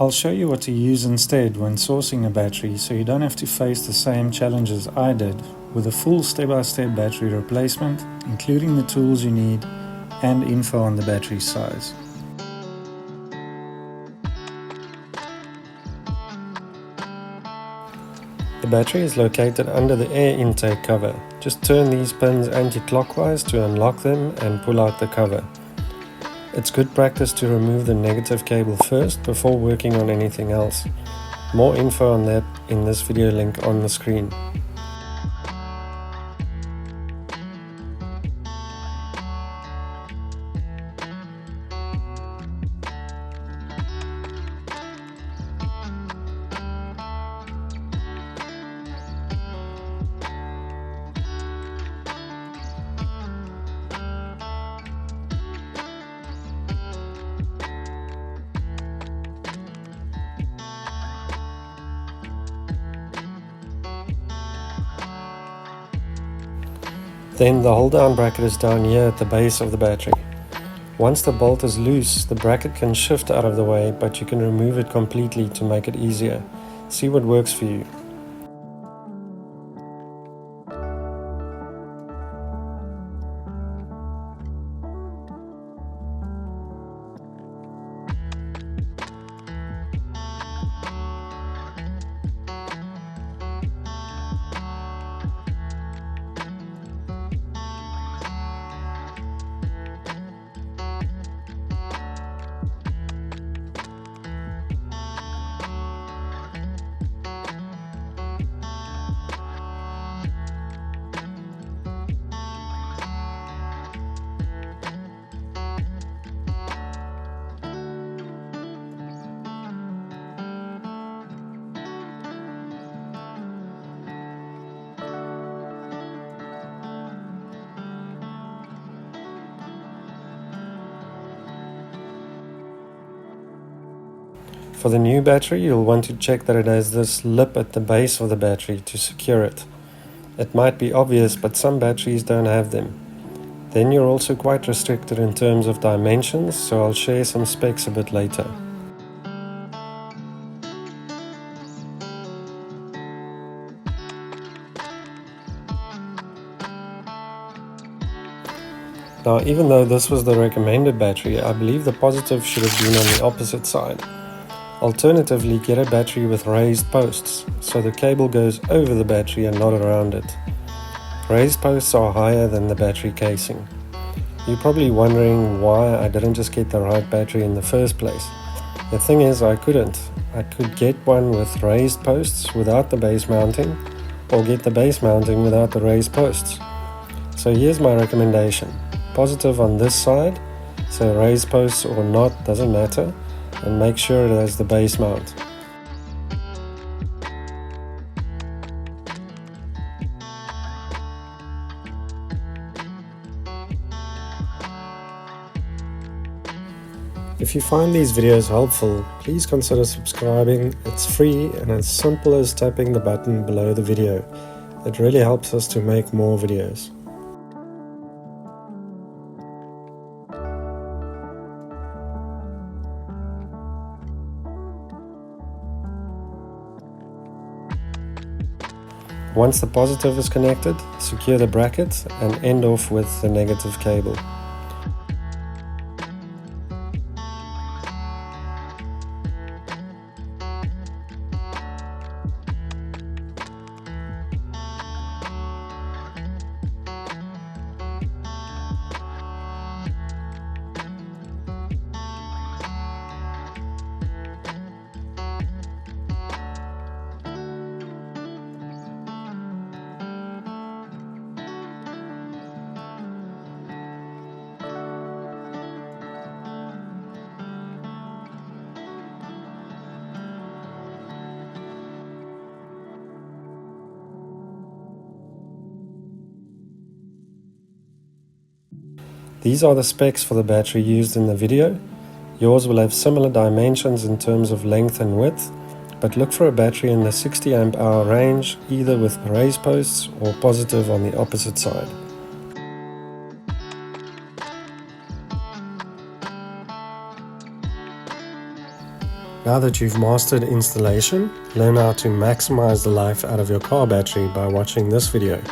I'll show you what to use instead when sourcing a battery so you don't have to face the same challenges I did, with a full step-by-step battery replacement, including the tools you need and info on the battery size. The battery is located under the air intake cover. Just turn these pins anti-clockwise to unlock them and pull out the cover. It's good practice to remove the negative cable first before working on anything else. More info on that in this video link on the screen. Then the hold down bracket is down here at the base of the battery. Once the bolt is loose, the bracket can shift out of the way, but you can remove it completely to make it easier. See what works for you. For the new battery, you'll want to check that it has this lip at the base of the battery to secure it. It might be obvious, but some batteries don't have them. Then you're also quite restricted in terms of dimensions, so I'll share some specs a bit later. Now, even though this was the recommended battery, I believe the positive should have been on the opposite side. Alternatively, get a battery with raised posts, so the cable goes over the battery and not around it. Raised posts are higher than the battery casing. You're probably wondering why I didn't just get the right battery in the first place. The thing is, I couldn't. I could get one with raised posts without the base mounting, or get the base mounting without the raised posts. So here's my recommendation. Positive on this side, so raised posts or not doesn't matter, and make sure it has the base mount. If you find these videos helpful, please consider subscribing. It's free and as simple as tapping the button below the video. It really helps us to make more videos. Once the positive is connected, secure the bracket and end off with the negative cable. These are the specs for the battery used in the video. Yours will have similar dimensions in terms of length and width, but look for a battery in the 60 amp hour range, either with raised posts or positive on the opposite side. Now that you've mastered installation, learn how to maximize the life out of your car battery by watching this video.